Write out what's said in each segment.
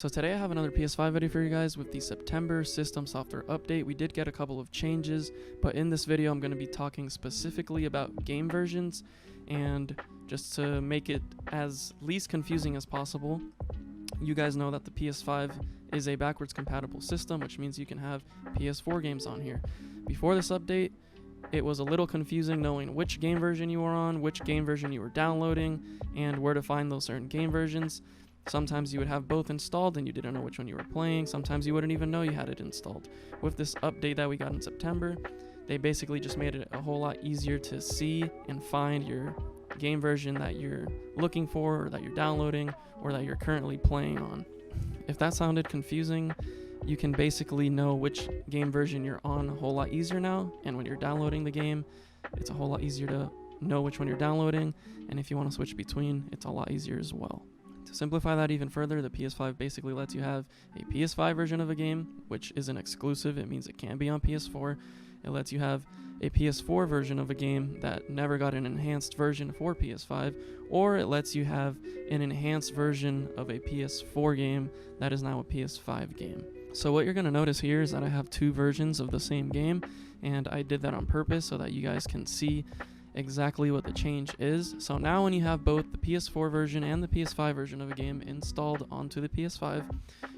So today I have another PS5 video for you guys with the September system software update. We did get a couple of changes, but in this video I'm going to be talking specifically about game versions, and just to make it as least confusing as possible, you guys know that the PS5 is a backwards compatible system, which means you can have PS4 games on here. Before this update, it was a little confusing knowing which game version you were on, which game version you were downloading, and where to find those certain game versions. Sometimes you would have both installed and you didn't know which one you were playing. Sometimes you wouldn't even know you had it installed. With this update that we got in September, they basically just made it a whole lot easier to see and find your game version that you're looking for, or that you're downloading, or that you're currently playing on. If that sounded confusing, you can basically know which game version you're on a whole lot easier now, and when you're downloading the game, it's a whole lot easier to know which one you're downloading, and if you want to switch between, it's a lot easier as well. To simplify that even further, the PS5 basically lets you have a PS5 version of a game, which is an exclusive. It means it can't be on PS4. It lets you have a PS4 version of a game that never got an enhanced version for PS5, or it lets you have an enhanced version of a PS4 game that is now a PS5 game. So what you're going to notice here is that I have two versions of the same game, and I did that on purpose so that you guys can see exactly what the change is. So now when you have both the PS4 version and the PS5 version of a game installed onto the PS5,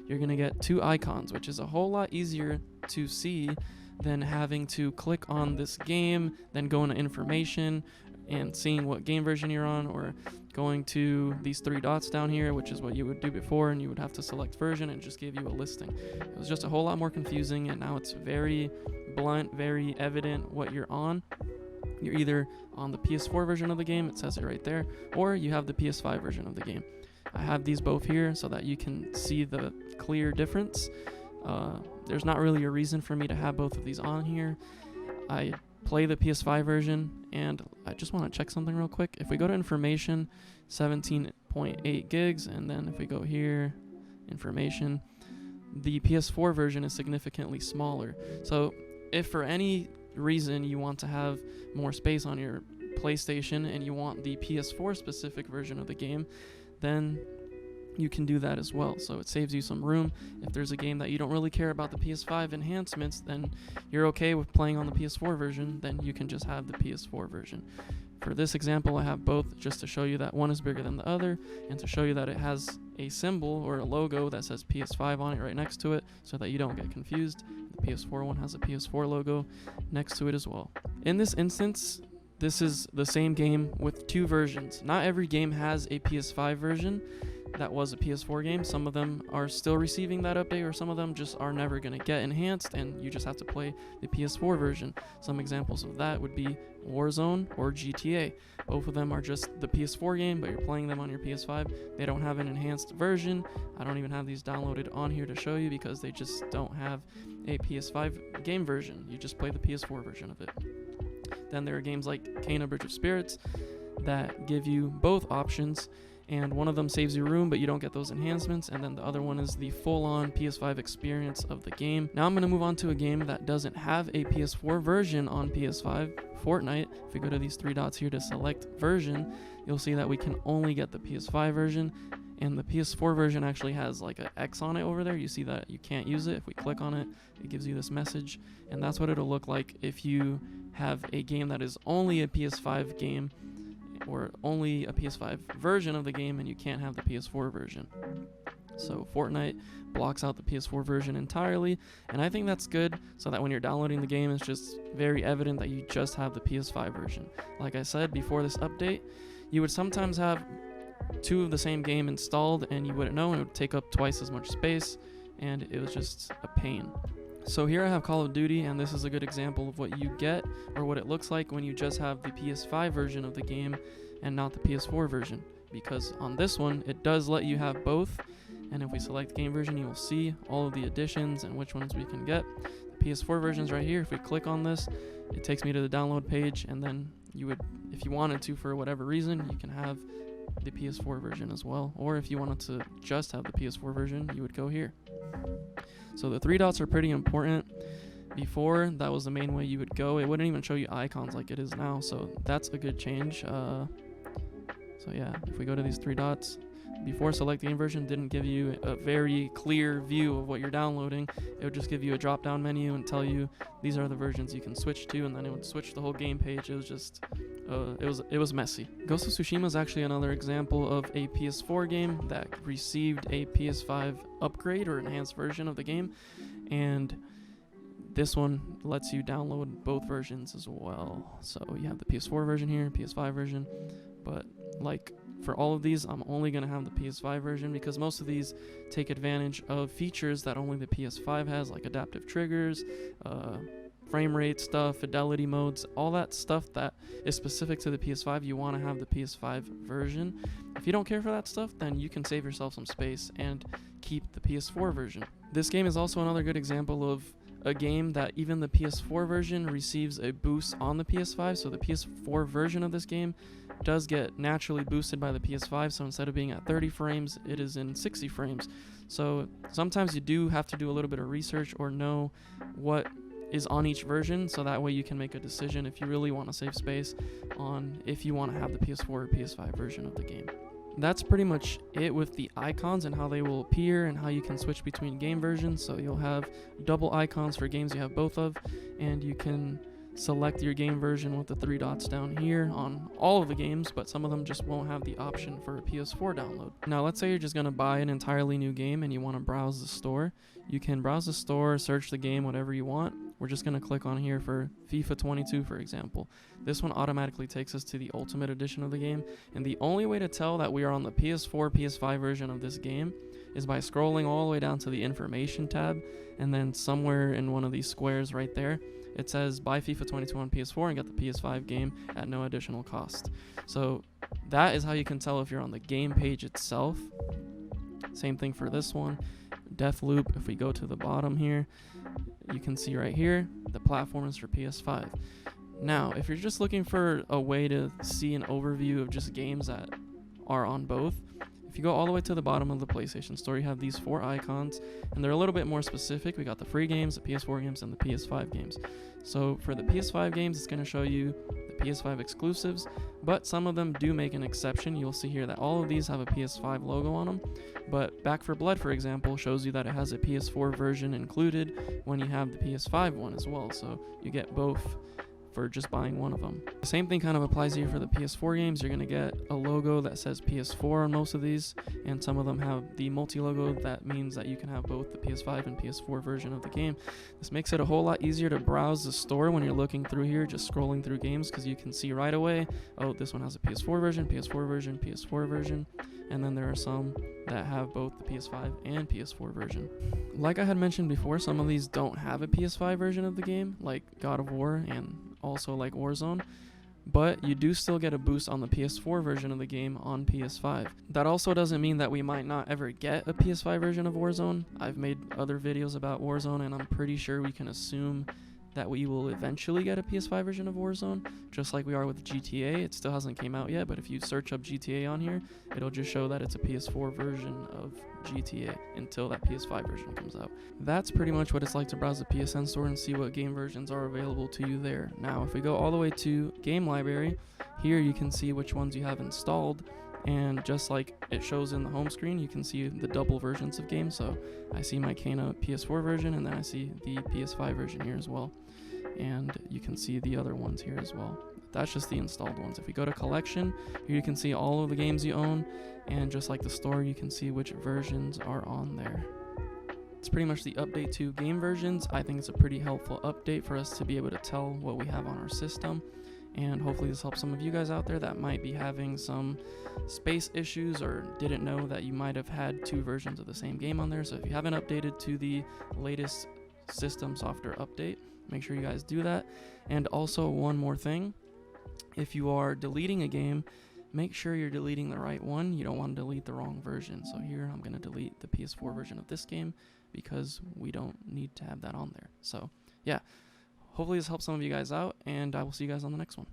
you're going to get two icons, which is a whole lot easier to see than having to click on this game, then go into information and seeing what game version you're on, or going to these three dots down here, which is what you would do before, and you would have to select version and it just gave you a listing. It was just a whole lot more confusing, and now it's very blunt, very evident what you're on. You're either on the PS4 version of the game, it says it right there, or you have the PS5 version of the game. I have these both here so that you can see the clear difference. There's not really a reason for me to have both of these on here. I play the PS5 version, and I just want to check something real quick. If we go to information, 17.8 gigs, and then if we go here, information, the PS4 version is significantly smaller. So if for any reason you want to have more space on your PlayStation and you want the PS4 specific version of the game, then you can do that as well. So it saves you some room. If there's a game that you don't really care about the PS5 enhancements, then you're okay with playing on the PS4 version, then you can just have the PS4 version. For this example, I have both just to show you that one is bigger than the other, and to show you that it has a symbol or a logo that says PS5 on it right next to it, so that you don't get confused. The PS4 one has a PS4 logo next to it as well. In this instance, this is the same game with two versions. Not every game has a PS5 version that was a PS4 game. Some of them are still receiving that update, or some of them just are never going to get enhanced, and you just have to play the PS4 version. Some examples of that would be Warzone or GTA. Both of them are just the PS4 game, but you're playing them on your PS5. They don't have an enhanced version. I don't even have these downloaded on here to show you because they just don't have a PS5 game version. You just play the PS4 version of it. Then there are games like Kena Bridge of Spirits that give you both options, and one of them saves you room, but you don't get those enhancements, and then the other one is the full-on PS5 experience of the game. Now I'm going to move on to a game that doesn't have a PS4 version on PS5, Fortnite. If we go to these three dots here to select version, you'll see that we can only get the PS5 version, and the PS4 version actually has like an X on it over there. You see that you can't use it. If we click on it, it gives you this message, and that's what it'll look like if you have a game that is only a PS5 game, or only a PS5 version of the game, and you can't have the PS4 version. So Fortnite blocks out the PS4 version entirely, and I think that's good, so that when you're downloading the game, it's just very evident that you just have the PS5 version. Like I said, before this update, you would sometimes have two of the same game installed, and you wouldn't know, and it would take up twice as much space, and it was just a pain. So here I have Call of Duty, and this is a good example of what you get, or what it looks like when you just have the PS5 version of the game and not the PS4 version, because on this one it does let you have both, and if we select game version, you will see all of the additions and which ones we can get. The PS4 version is right here. If we click on this, it takes me to the download page, and then you would, if you wanted to for whatever reason, you can have the PS4 version as well, or if you wanted to just have the PS4 version, you would go here. So the three dots are pretty important. Before, that was the main way you would go. It wouldn't even show you icons like it is now, so that's a good change. So yeah, if we go to these three dots, before select game version didn't give you a very clear view of what you're downloading. It would just give you a drop down menu and tell you these are the versions you can switch to, and then it would switch the whole game page. It was just it was messy. Ghost of Tsushima is actually another example of a PS4 game that received a PS5 upgrade or enhanced version of the game, and this one lets you download both versions as well. So you have the PS4 version here, PS5 version, but like for all of these, I'm only going to have the PS5 version because most of these take advantage of features that only the PS5 has, like adaptive triggers, frame rate stuff, fidelity modes, all that stuff that is specific to the PS5. You want to have the PS5 version. If you don't care for that stuff, then you can save yourself some space and keep the PS4 version. This game is also another good example of a game that even the PS4 version receives a boost on the PS5. So the PS4 version of this game does get naturally boosted by the PS5. So instead of being at 30 frames, it is in 60 frames. So sometimes you do have to do a little bit of research or know what is on each version, so that way you can make a decision if you really want to save space on if you want to have the PS4 or PS5 version of the game. That's pretty much it with the icons and how they will appear and how you can switch between game versions. So you'll have double icons for games you have both of, and you can select your game version with the 3 dots down here on all of the games, but some of them just won't have the option for a PS4 download. Now let's say you're just going to buy an entirely new game and you want to browse the store. You can browse the store, search the game, whatever you want. We're just going to click on here for FIFA 22, for example. This one automatically takes us to the Ultimate Edition of the game, and the only way to tell that we are on the PS4, PS5 version of this game is by scrolling all the way down to the information tab, and then somewhere in one of these squares right there, it says buy FIFA 22 on PS4 and get the PS5 game at no additional cost. So that is how you can tell if you're on the game page itself. Same thing for this one. Deathloop, if we go to the bottom here, you can see right here the platform is for PS5. Now, if you're just looking for a way to see an overview of just games that are on both, if you go all the way to the bottom of the PlayStation Store, you have these 4 icons, and they're a little bit more specific. We got the free games, the PS4 games, and the PS5 games. So for the PS5 games, it's going to show you the PS5 Exclusives, but some of them do make an exception. You'll see here that all of these have a PS5 logo on them, but Back 4 Blood, for example, shows you that it has a PS4 version included when you have the PS5 one as well, so you get both for just buying one of them. The same thing kind of applies here for the PS4 games. You're going to get a logo that says PS4 on most of these, and some of them have the multi-logo. That means that you can have both the PS5 and PS4 version of the game. This makes it a whole lot easier to browse the store when you're looking through here, just scrolling through games, because you can see right away, oh, this one has a PS4 version, PS4 version, PS4 version, and then there are some that have both the PS5 and PS4 version. Like I had mentioned before, some of these don't have a PS5 version of the game, like God of War and also like Warzone, but you do still get a boost on the PS4 version of the game on PS5. That also doesn't mean that we might not ever get a PS5 version of Warzone. I've made other videos about Warzone, and I'm pretty sure we can assume that we will eventually get a PS5 version of Warzone, just like we are with GTA. It still hasn't came out yet, but if you search up GTA on here, it'll just show that it's a PS4 version of GTA until that PS5 version comes out. That's pretty much what it's like to browse the PSN store and see what game versions are available to you there. Now, if we go all the way to Game Library, here you can see which ones you have installed, and just like it shows in the home screen, you can see the double versions of games. So I see my Kena PS4 version, and then I see the PS5 version here as well, and you can see the other ones here as well. That's just the installed ones. If we go to collection, here you can see all of the games you own, and just like the store, you can see which versions are on there. It's pretty much the update to game versions. I think it's a pretty helpful update for us to be able to tell what we have on our system, and hopefully this helps some of you guys out there that might be having some space issues or didn't know that you might have had 2 versions of the same game on there. So if you haven't updated to the latest system software update, make sure you guys do that. And also one more thing, if you are deleting a game, make sure you're deleting the right one. You don't want to delete the wrong version. So here I'm going to delete the PS4 version of this game because we don't need to have that on there. So yeah, hopefully this helps some of you guys out, and I will see you guys on the next one.